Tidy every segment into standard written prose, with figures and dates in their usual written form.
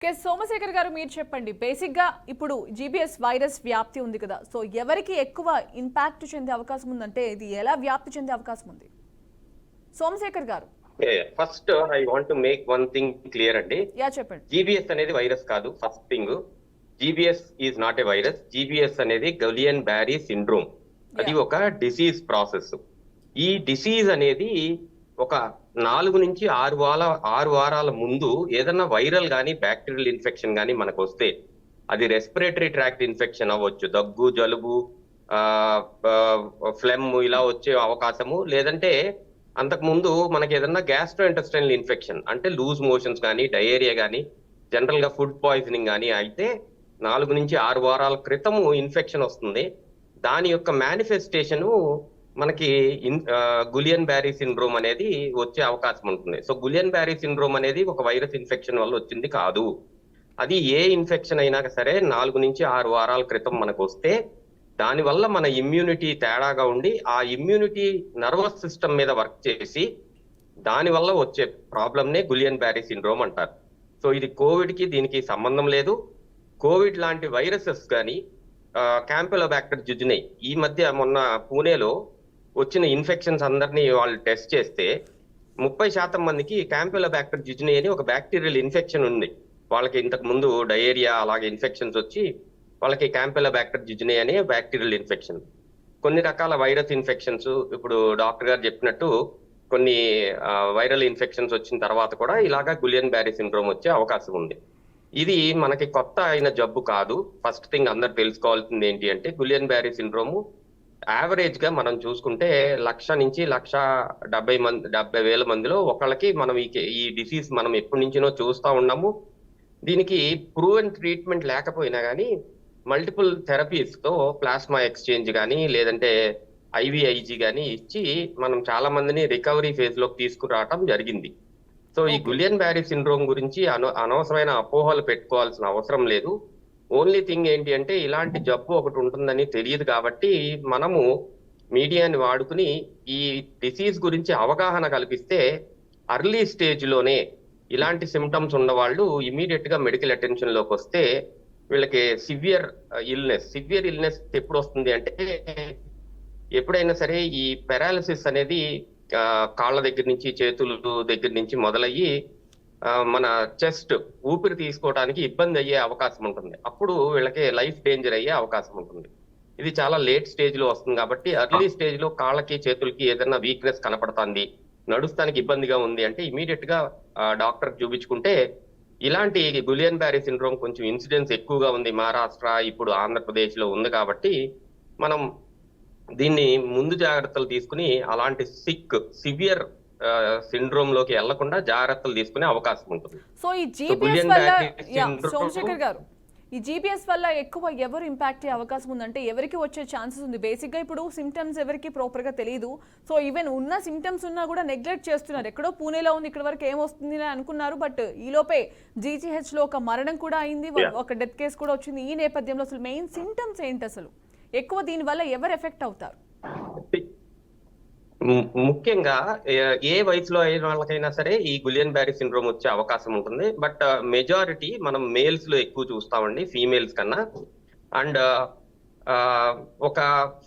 సోమశేఖర్ గారు మీరు చెప్పండి. బేసిక్‌గా ఇప్పుడు జీబీఎస్ వైరస్ వ్యాప్తి ఉంది కదా! సో ఎవరికి ఎక్కువ ఇంపాక్ట్ చెందే అవకాశం ఉందంటే ఇది ఎలా వ్యాప్తి చెందే అవకాశం ఉంది? సోమశేఖర్ గారు. First I want to make one thing clear అండి. చెప్పండి. జీబీఎస్ అనేది వైరస్ కాదు. First thing, GBs is not a virus. GBs అనేది గులియన్ బ్యారీ సిండ్రోమ్. అది ఒక డిసీజ్ ప్రాసెస్. ఈ డిసీజ్ అనేది ఒక 4 నుంచి 6 వారాల ముందు ఏదన్నా వైరల్ కానీ బ్యాక్టీరియల్ ఇన్ఫెక్షన్ కానీ మనకు వస్తే, అది రెస్పిరేటరీ ట్రాక్ట్ ఇన్ఫెక్షన్ అవ్వచ్చు, దగ్గు, జలుబు, ఫ్లెమ్ ఇలా వచ్చే అవకాశము. లేదంటే అంతకు ముందు మనకి ఏదన్నా గ్యాస్ట్రో ఇంటెస్టైనల్ ఇన్ఫెక్షన్ అంటే లూజ్ మోషన్స్ కానీ, డయేరియా కానీ, జనరల్ గా ఫుడ్ పాయిజనింగ్ కానీ అయితే 4 నుంచి 6 వారాల క్రితము ఇన్ఫెక్షన్ వస్తుంది. దాని యొక్క మేనిఫెస్టేషను మనకి గులియన్ బ్యారీ సిండ్రోమ్ అనేది వచ్చే అవకాశం ఉంటుంది. సో గులియన్ బ్యారీ సిండ్రోమ్ అనేది ఒక వైరస్ ఇన్ఫెక్షన్ వల్ల వచ్చింది కాదు. అది ఏ ఇన్ఫెక్షన్ అయినా సరే 4 నుంచి 6 వారాల క్రితం మనకు వస్తే దానివల్ల మన ఇమ్యూనిటీ తేడాగా ఉండి ఆ ఇమ్యూనిటీ నర్వస్ సిస్టమ్ మీద వర్క్ చేసి దానివల్ల వచ్చే ప్రాబ్లంనే గులియన్ బ్యారీ సిండ్రోమ్ అంటారు. సో ఇది కోవిడ్ కి దీనికి సంబంధం లేదు. కోవిడ్ లాంటి వైరసెస్ కానీ, క్యాంపెలోబాక్టర్ జుజునై, ఈ మధ్య మొన్న పూణేలో వచ్చిన ఇన్ఫెక్షన్స్ అందరినీ వాళ్ళు టెస్ట్ చేస్తే 30% మందికి క్యాంపెలోబాక్టర్ జుజునై అని ఒక బ్యాక్టీరియల్ ఇన్ఫెక్షన్ ఉంది. వాళ్ళకి ఇంతకు ముందు డయేరియా అలాగే ఇన్ఫెక్షన్స్ వచ్చి వాళ్ళకి క్యాంపెలోబాక్టర్ జుజునై అనే బ్యాక్టీరియల్ ఇన్ఫెక్షన్. కొన్ని రకాల వైరస్ ఇన్ఫెక్షన్స్, ఇప్పుడు డాక్టర్ గారు చెప్పినట్టు కొన్ని వైరల్ ఇన్ఫెక్షన్స్ వచ్చిన తర్వాత కూడా ఇలాగా గులియన్ బ్యారీ సిండ్రోమ్ వచ్చే అవకాశం ఉంది. ఇది మనకి కొత్త అయిన జబ్బు కాదు. ఫస్ట్ థింగ్ అందరు తెలుసుకోవాల్సింది ఏంటి అంటే, గులియన్ బ్యారీ సిండ్రోము యావరేజ్ గా మనం చూసుకుంటే 1,00,000 నుంచి 1,70,000 మందిలో ఒకళ్ళకి మనం ఈ డిసీజ్ మనం ఎప్పటి నుంచినో చూస్తా ఉన్నాము. దీనికి ప్రూవెన్ ట్రీట్మెంట్ లేకపోయినా కానీ మల్టిపుల్ థెరపీస్ తో ప్లాస్మా ఎక్స్చేంజ్ కానీ లేదంటే ఐవిఐజీ కానీ ఇచ్చి మనం చాలా మందిని రికవరీ ఫేజ్ లోకి తీసుకురావటం జరిగింది. సో ఈ గులియన్ బ్యారీ సిండ్రోమ్ గురించి అనవసరమైన అపోహలు పెట్టుకోవాల్సిన అవసరం లేదు. ఓన్లీ థింగ్ ఏంటి అంటే, ఇలాంటి జబ్బు ఒకటి ఉంటుందని తెలియదు కాబట్టి మనము మీడియాని వాడుకుని ఈ డిసీజ్ గురించి అవగాహన కల్పిస్తే అర్లీ స్టేజ్ లోనే ఇలాంటి సిమ్టమ్స్ ఉన్న వాళ్ళు ఇమీడియట్ గా మెడికల్ అటెన్షన్ లోకి వస్తే వీళ్ళకి సివియర్ ఇల్నెస్ ఎప్పుడు వస్తుంది అంటే, ఎప్పుడైనా సరే ఈ పెరాలిసిస్ అనేది కాళ్ళ దగ్గర నుంచి చేతుల దగ్గర నుంచి మొదలయ్యి మన చెస్ట్ ఊపిరి తీసుకోవడానికి ఇబ్బంది అయ్యే అవకాశం ఉంటుంది. అప్పుడు వీళ్ళకి లైఫ్ డేంజర్ అయ్యే అవకాశం ఉంటుంది. ఇది చాలా లేట్ స్టేజ్ లో వస్తుంది కాబట్టి అర్లీ స్టేజ్ లో కాళ్ళకి చేతులకి ఏదైనా వీక్నెస్ కనపడుతుంది, నడుస్తానికి ఇబ్బందిగా ఉంది అంటే ఇమీడియట్ గా డాక్టర్ చూపించుకుంటే, ఇలాంటి గులియన్ బ్యారీ సిండ్రోమ్ కొంచెం ఇన్సిడెన్స్ ఎక్కువగా ఉంది మహారాష్ట్ర, ఇప్పుడు ఆంధ్రప్రదేశ్ లో ఉంది కాబట్టి మనం దీన్ని ముందు జాగ్రత్తలు తీసుకుని అలాంటి సివియర్ సిండ్రోమ్ లోకి వెళ్లకుండా జాగ్రత్తలు తీసుకునే అవకాశం ఉంటుంది. సో ఈ జీబీఎస్ వల్ల సోమశేఖర్ గారు, ఈ జీబీఎస్ వల్ల ఎక్కువ ఎవరు ఇంపాక్ట్ అయ్యే అవకాశం ఉందంటే ఎవరికి వచ్చే ఛాన్సెస్ ఉంది? బేసిక్ గా ఇప్పుడు సిమ్టమ్స్ ఎవరికి ప్రాపర్ గా తెలియదు. సో ఈవెన్ ఉన్న సిమ్టమ్స్ ఉన్నా కూడా నెగ్లెక్ట్ చేస్తున్నారు. ఎక్కడో పూణేలో ఉంది, ఇక్కడ వరకు ఏమొస్తుంది అని అనుకున్నారు. బట్ ఈ లోపే జీజీహెచ్ లో ఒక మరణం కూడా అయింది, ఒక డెత్ కేసు కూడా వచ్చింది. ఈ నేపథ్యంలో అసలు మెయిన్ సిమ్టమ్స్ ఏంటి, అసలు ఎక్కువ దీని వల్ల ఎవరు ఎఫెక్ట్ అవుతారు? ముఖ్యంగా ఏ వయసులో అయిన వాళ్ళకైనా సరే ఈ గులియన్ బ్యారీ సిండ్రోమ్ వచ్చే అవకాశం ఉంటుంది. బట్ మెజారిటీ మనం మేల్స్ లో ఎక్కువ చూస్తామండి, ఫీమేల్స్ కన్నా. అండ్ ఒక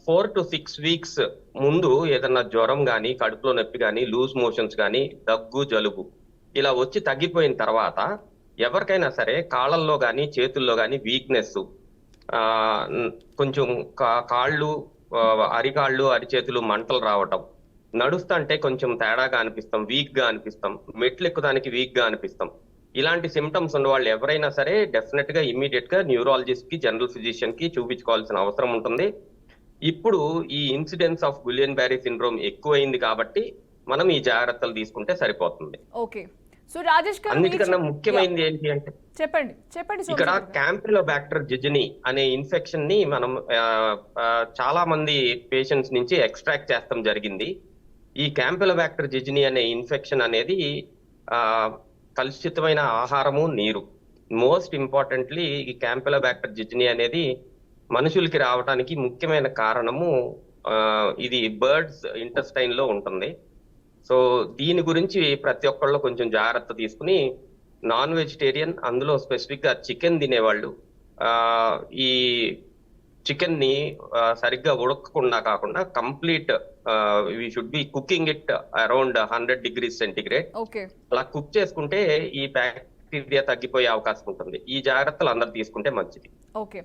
4 to 6 వీక్స్ ముందు ఏదన్నా జ్వరం కానీ, కడుపులో నొప్పి కానీ, లూజ్ మోషన్స్ కానీ, దగ్గు, జలుబు ఇలా వచ్చి తగ్గిపోయిన తర్వాత ఎవరికైనా సరే కాళ్ళల్లో కానీ చేతుల్లో కానీ వీక్నెస్, కొంచెం కాళ్ళు, అరికాళ్ళు, అరిచేతులు మంటలు రావటం, నడుస్తుంటే కొంచెం తేడాగా అనిపిస్తాం, వీక్ గా అనిపిస్తాం, మెట్లు ఎక్కుదానికి వీక్ గా అనిపిస్తాం, ఇలాంటి సిమ్టమ్స్ ఉన్న వాళ్ళు ఎవరైనా సరే డెఫినెట్ గా ఇమీడియట్ గా న్యూరాలజిస్ట్ కి, జనరల్ ఫిజిషియన్ కి చూపించుకోవాల్సిన అవసరం ఉంటుంది. ఇప్పుడు ఈ incidence of Guillain Barry syndrome ఎక్కువైంది కాబట్టి మనం ఈ జాగ్రత్తలు తీసుకుంటే సరిపోతుంది. ఓకే. సో రాజేష్ గారు, అన్నిటికన్నా ముఖ్యమైనది ఏంటి అంటే, చెప్పండి. ఇక్కడ క్యాంపెలోబాక్టర్ జుజునై అనే ఇన్ఫెక్షన్ ని మనం చాలా మంది పేషెంట్స్ నుంచి ఎక్స్ట్రాక్ట్ చేస్తాం జరిగింది. ఈ క్యాంపెలోబాక్టర్ జుజునై అనే ఇన్ఫెక్షన్ అనేది కలుషితమైన ఆహారము, నీరు. మోస్ట్ ఇంపార్టెంట్లీ ఈ క్యాంపెలోబాక్టర్ జుజునై అనేది మనుషులకి రావడానికి ముఖ్యమైన కారణము ఇది బర్డ్స్ ఇంటెస్టైన్ లో ఉంటుంది. సో దీని గురించి ప్రతి ఒక్కళ్ళు కొంచెం జాగ్రత్త తీసుకుని నాన్ వెజిటేరియన్, అందులో స్పెసిఫిక్ గా చికెన్ తినేవాళ్ళు ఈ చికెన్ ని సరిగ్గా ఉడకకుండా కాకుండా complete we should be cooking it around 100 degrees Celsius. Okay. అలా కుక్ చేసుకుంటే ఈ బ్యాక్టీరియా తగ్గిపోయే అవకాశం ఉంటుంది. ఈ జాగ్రత్తలు అందరు తీసుకుంటే మంచిది. ఓకే.